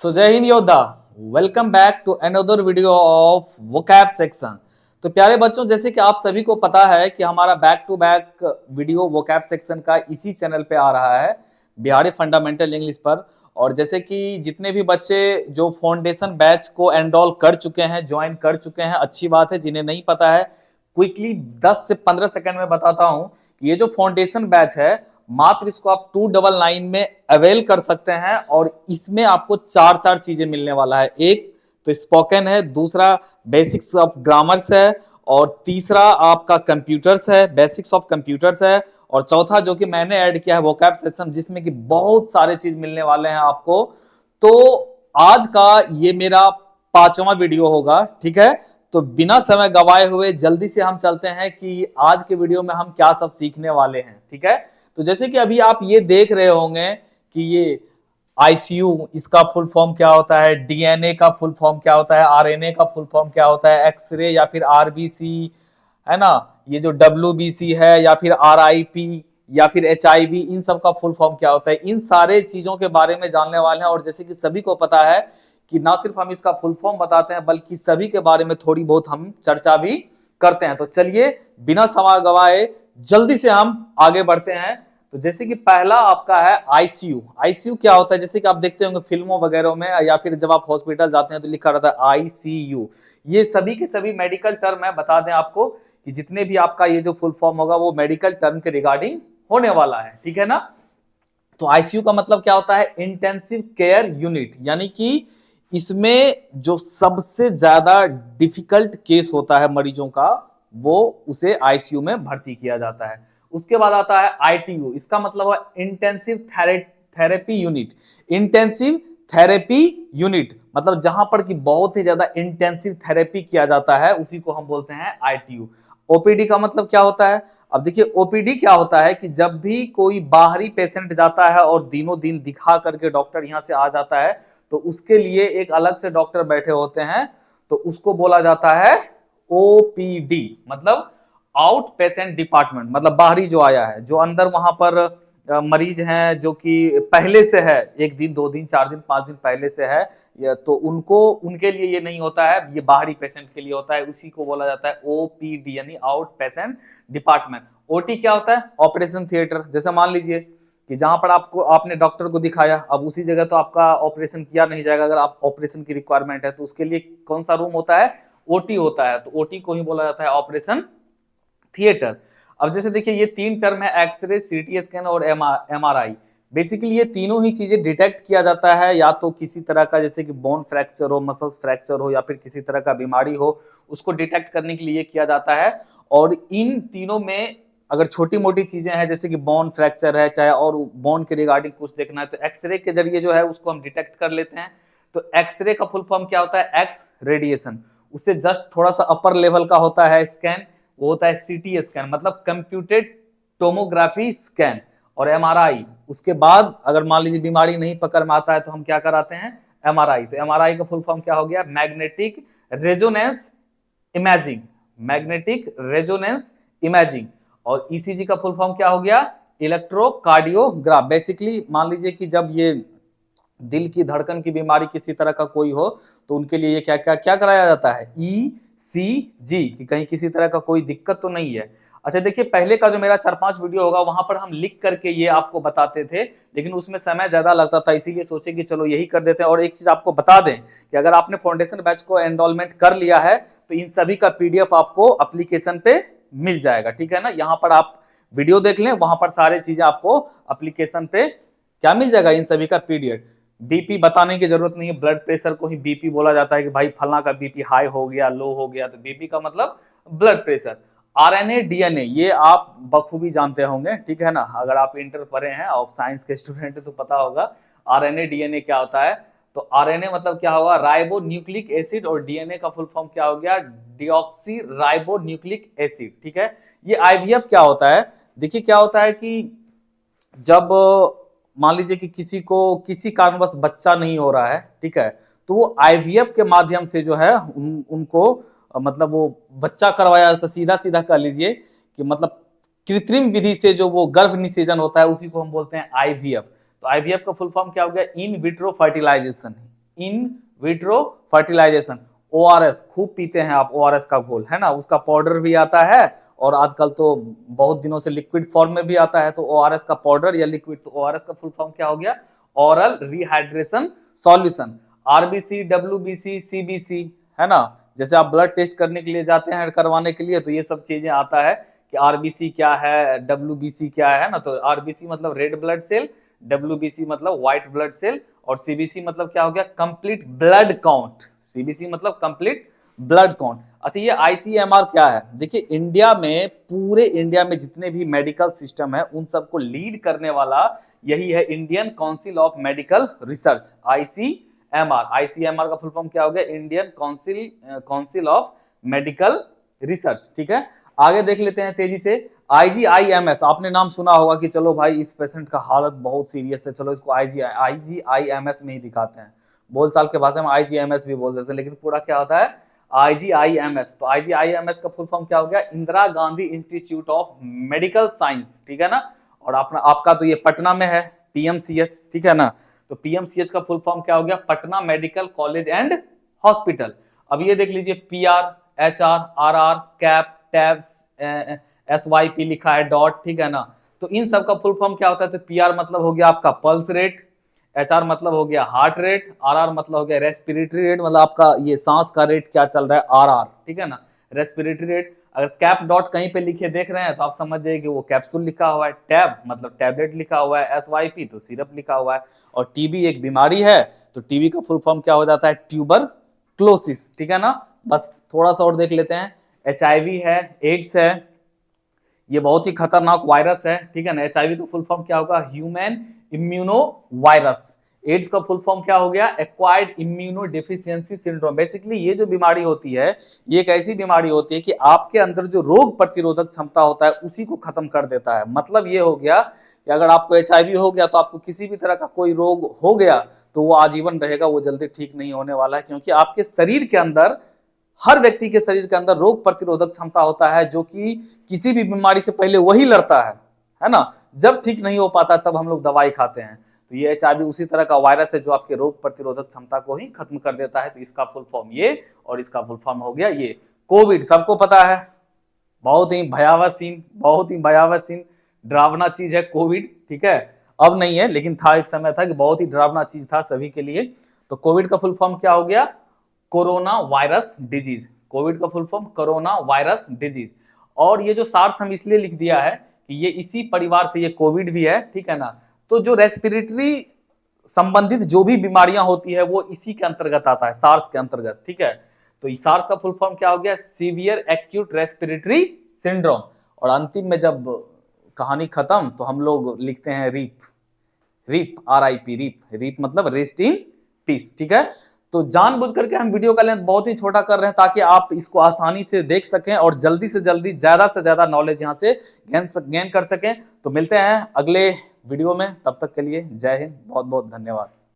सो जय हिंद योद्धा, welcome back to another video of vocab section. तो प्यारे बच्चों, जैसे कि आप सभी को पता है कि हमारा back to back video vocab section का इसी चैनल पे आ रहा है, बिहारी फंडामेंटल इंग्लिश पर। और जैसे कि जितने भी बच्चे जो फाउंडेशन बैच को एनरोल कर चुके हैं, ज्वाइन कर चुके हैं, अच्छी बात है। जिन्हें नहीं पता है, क्विकली 10 से 15 सेकंड में बताता हूं कि ये जो फाउंडेशन बैच है, मात्र इसको आप 299 में अवेल कर सकते हैं। और इसमें आपको चार चार चीजें मिलने वाला है। एक तो स्पोकन है, दूसरा बेसिक्स ऑफ ग्रामर्स है, और तीसरा आपका कंप्यूटर्स है, बेसिक्स ऑफ कंप्यूटर्स है, और चौथा जो कि मैंने ऐड किया है वोकैब सिस्टम, जिसमें कि बहुत सारे चीज मिलने वाले हैं आपको। तो आज का ये मेरा 5वां वीडियो होगा, ठीक है। तो बिना समय गवाए हुए जल्दी से हम चलते हैं कि आज के वीडियो में हम क्या सब सीखने वाले हैं, ठीक है। तो जैसे कि अभी आप ये देख रहे होंगे कि ये आईसीयू, इसका फुल फॉर्म क्या होता है, डीएनए का फुल फॉर्म क्या होता है, आरएनए का फुल फॉर्म क्या होता है, एक्सरे या फिर आरबीसी, है ना, ये जो डब्ल्यूबीसी है, या फिर आरआईपी या फिर एचआईवी, इन सब का फुल फॉर्म क्या होता है, इन सारे चीजों के बारे में जानने वाले हैं। और जैसे कि सभी को पता है कि ना सिर्फ हम इसका फुल फॉर्म बताते हैं, बल्कि सभी के बारे में थोड़ी बहुत हम चर्चा भी करते हैं। तो चलिए बिना समय गवाए जल्दी से हम आगे बढ़ते हैं। तो जैसे कि पहला आपका है आईसीयू। आईसीयू क्या होता है? जैसे कि आप देखते होंगे फिल्मों वगैरह में, या फिर जब आप हॉस्पिटल जाते हैं तो लिखा रहता है आईसीयू। ये सभी के सभी मेडिकल टर्म है। बता दें आपको कि जितने भी आपका ये जो फुल फॉर्म होगा वो मेडिकल टर्म के रिगार्डिंग होने वाला है, ठीक है ना। तो आईसीयू का मतलब क्या होता है? इंटेंसिव केयर यूनिट, यानी कि इसमें जो सबसे ज्यादा डिफिकल्ट केस होता है मरीजों का, वो उसे आईसीयू में भर्ती किया जाता है। उसके बाद आता है आईटीयू। इसका मतलब है intensive therapy unit. Intensive therapy unit मतलब जहां पर कि बहुत ही ज्यादा इंटेंसिव थेरेपी किया जाता है, उसी को हम बोलते हैं आईटीयू। ओपीडी का मतलब क्या होता है? अब देखिए, ओपीडी क्या होता है कि जब भी कोई बाहरी पेशेंट जाता है और दिनों दिन दिखा करके डॉक्टर यहां से आ जाता है, तो उसके लिए एक अलग से डॉक्टर बैठे होते हैं, तो उसको बोला जाता है ओपीडी, मतलब आउट पेशेंट डिपार्टमेंट। मतलब बाहरी जो आया है, जो अंदर वहां पर मरीज हैं जो कि पहले से है, 1 दिन 2 दिन 4 दिन 5 दिन पहले से है, तो उनको, उनके लिए ये नहीं होता है, ये बाहरी पेशेंट के लिए होता है। उसी को बोला जाता है ओपीडी, यानी आउट पेशेंट डिपार्टमेंट। ओटी क्या होता है? Operation theatre. जैसे मान लीजिए कि जहां पर आपको, आपने डॉक्टर को दिखाया, अब उसी जगह तो आपका ऑपरेशन किया नहीं जाएगा। अगर आप ऑपरेशन की रिक्वायरमेंट है तो उसके लिए कौन सा रूम होता है? ओटी होता है। तो ओटी को ही बोला जाता है ऑपरेशन थिएटर। अब जैसे देखिए, ये 3 टर्म है, एक्सरे, सीटी स्कैन और एमआरआई। बेसिकली ये तीनों ही चीजें डिटेक्ट किया जाता है, या तो किसी तरह का, जैसे कि बोन फ्रैक्चर हो, मसल्स फ्रैक्चर हो, या फिर किसी तरह का बीमारी हो, उसको डिटेक्ट करने के लिए किया जाता है। और इन तीनों में अगर छोटी मोटी चीजें हैं, जैसे कि बोन फ्रैक्चर है, चाहे और बोन के रिगार्डिंग कुछ देखना है, तो एक्सरे के जरिए जो है उसको हम डिटेक्ट कर लेते हैं। तो एक्सरे का फुल फॉर्म क्या होता है? X radiation. उससे जस्ट थोड़ा सा अपर लेवल का होता है स्कैन, वो होता है सीटी स्कैन, मतलब कंप्यूटेड टोमोग्राफी स्कैन। और एमआरआई, उसके बाद अगर मान लीजिए बीमारी नहीं पकड़ में आता है, तो हम क्या कराते हैं? एमआरआई। तो एमआरआई का फुल फॉर्म क्या हो गया? Magnetic resonance imaging. Magnetic resonance imaging. और ईसीजी का फुल फॉर्म क्या हो गया? इलेक्ट्रोकार्डियोग्राफ। बेसिकली मान लीजिए कि जब ये दिल की धड़कन की बीमारी किसी तरह का कोई हो, तो उनके लिए क्या क्या क्या कराया जाता है? ईसीजी, कि कहीं किसी तरह का कोई दिक्कत तो नहीं है। अच्छा देखिए, पहले का जो मेरा 4-5 वीडियो होगा, वहां पर हम लिख करके ये आपको बताते थे, लेकिन उसमें समय ज्यादा लगता था, इसीलिए सोचे कि चलो यही कर देते हैं। और एक चीज आपको बता दें कि अगर आपने फाउंडेशन बैच को एनरोलमेंट कर लिया है, तो इन सभी का पीडीएफ आपको एप्लीकेशन पे मिल जाएगा, ठीक है ना। यहाँ पर आप वीडियो देख लें, वहां पर सारी चीजें आपको एप्लीकेशन पे क्या मिल जाएगा? इन सभी का पीडीएफ। बीपी बताने की जरूरत नहीं है, ब्लड प्रेशर को ही बीपी बोला जाता है कि भाई फलना का बीपी हाई हो गया, लो हो गया, तो बीपी का मतलब ब्लड प्रेशर। आरएनए डीएनए, ये आप बखूबी जानते होंगे, ठीक है ना। अगर आप इंटर पढ़े हैं और साइंस के स्टूडेंट है तो पता होगा आरएनए डीएनए क्या होता है। तो आरएनए मतलब क्या होगा? Ribo nucleic acid. और डीएनए का फुल फॉर्म क्या हो गया? डिऑक्सी राइबो न्यूक्लिक एसिड, ठीक है। ये आईवीएफ क्या होता है? देखिए क्या होता है कि जब मान लीजिए कि किसी को किसी कारणवश बच्चा नहीं हो रहा है, ठीक है, तो वो आईवीएफ के माध्यम से जो है उनको मतलब वो बच्चा करवाया जाता है। सीधा सीधा कर लीजिए कि मतलब कृत्रिम विधि से जो वो गर्भ निषेचन होता है, उसी को हम बोलते हैं आईवीएफ। तो आईवीएफ का फुल फॉर्म क्या हो गया? In vitro fertilisation. In vitro fertilisation. ORS खूब पीते हैं आप, ORS का घोल है ना, उसका पाउडर भी आता है और आजकल तो बहुत दिनों से लिक्विड फॉर्म में भी आता है। तो ORS का पाउडर या लिक्विड, तो ORS का फुल फॉर्म क्या हो गया? Oral rehydration solution. RBC, WBC, CBC है ना, जैसे आप ब्लड टेस्ट करने के लिए जाते हैं करवाने के लिए, तो ये सब चीजें आता है कि RBC क्या है, WBC क्या है ना। तो RBC मतलब रेड ब्लड सेल, WBC मतलब व्हाइट ब्लड सेल, और CBC मतलब क्या हो गया? Complete blood count. CBC मतलब कंप्लीट ब्लड काउंट। अच्छा, ये ICMR क्या है? देखिए, इंडिया में, पूरे इंडिया में जितने भी मेडिकल सिस्टम है उन सबको लीड करने वाला यही है Indian council of medical research, ICMR। ICMR का फुल फॉर्म क्या हो गया? Indian council of medical research. ठीक है, आगे देख लेते हैं तेजी से। IGIMS, आपने नाम सुना होगा कि चलो भाई इस पेशेंट का हालत बहुत सीरियस है, चलो इसको IGIMS में ही दिखाते हैं। बोलचाल के भाषा में IGMS भी बोल देते हैं, लेकिन पूरा क्या होता है? IGIMS। तो IGIMS का फुल फॉर्म क्या हो गया? Indira Gandhi institute of medical science. ठीक है ना, और आपका तो ये पटना में है, PMCH। ठीक है ना, तो PMCH का फुल फॉर्म क्या हो गया? Patna medical college and hospital. अब ये देख लीजिए, PR, HR, RR, cap, tabs, SYP लिखा है, डॉट। ठीक है ना, तो इन सब का फुल फॉर्म क्या होता है? तो PR मतलब हो गया आपका पल्स रेट, HR मतलब हो गया हार्ट रेट, RR मतलब हो गया रेस्पिरेटरी रेट, मतलब आपका ये सांस का रेट क्या चल रहा है, RR। ठीक है ना, रेस्पिरेटरी रेट। अगर कैप डॉट कहीं पे लिखे देख रहे हैं तो आप समझ जाइए कि वो कैप्सूल लिखा हुआ है, टैब मतलब टैबलेट लिखा हुआ है, SYP तो सिरप लिखा हुआ है, और TB एक बीमारी है, तो TB का फुल फॉर्म क्या हो जाता है? ट्यूबरक्लोसिस। ठीक है ना, बस थोड़ा सा और देख लेते हैं। HIV है, एड्स है, ये बहुत ही खतरनाक वायरस है। ठीक है ना, HIV का फुल फॉर्म क्या होगा? Human immuno virus. एड्स का फुल फॉर्म क्या हो गया? Acquired immuno deficiency syndrome. Basically ये जो बीमारी होती है, ये एक ऐसी बीमारी होती है कि आपके अंदर जो रोग प्रतिरोधक क्षमता होता है उसी को खत्म कर देता है। मतलब ये हो गया कि अगर आपको HIV हो गया तो आपको किसी भी तरह का कोई रोग हो गया तो वो आजीवन रहेगा, वो जल्दी ठीक नहीं होने वाला है, क्योंकि आपके शरीर के अंदर, हर व्यक्ति के शरीर के अंदर रोग प्रतिरोधक क्षमता होता है, जो कि किसी भी बीमारी से पहले वही लड़ता है ना। जब ठीक नहीं हो पाता तब हम लोग दवाई खाते हैं। तो ये HIV उसी तरह का वायरस है जो आपके रोग प्रतिरोधक क्षमता को ही खत्म कर देता है। तो इसका फुल फॉर्म ये, और इसका फुल फॉर्म हो गया ये। कोविड सबको पता है, बहुत ही भयावह सीन, बहुत ही भयावह सीन, डरावना चीज है कोविड। ठीक है, अब नहीं है, लेकिन था, एक समय था कि बहुत ही डरावना चीज था सभी के लिए। तो कोविड का फुल फॉर्म क्या हो गया? Corona virus disease. कोविड का full form corona virus disease. और ये जो सार्स हम इसलिए लिख दिया है कि ये इसी परिवार से, ये कोविड भी है। ठीक है ना, तो जो रेस्पिरेटरी संबंधित जो भी बीमारियां होती है वो इसी के अंतर्गत आता है, सार्स के अंतर्गत। ठीक है, तो सार्स का फुल फॉर्म क्या हो गया? Severe acute respiratory syndrome. और अंतिम में जब कहानी खत्म तो हम लोग लिखते हैं rip, rip, RIP, rip. Rip मतलब रेस्ट इन पीस। ठीक है, तो जानबूझ करके हम वीडियो का लेंथ बहुत ही छोटा कर रहे हैं ताकि आप इसको आसानी से देख सकें और जल्दी से जल्दी ज्यादा से ज्यादा नॉलेज यहां से गेन कर सकें। तो मिलते हैं अगले वीडियो में, तब तक के लिए जय हिंद, बहुत बहुत धन्यवाद।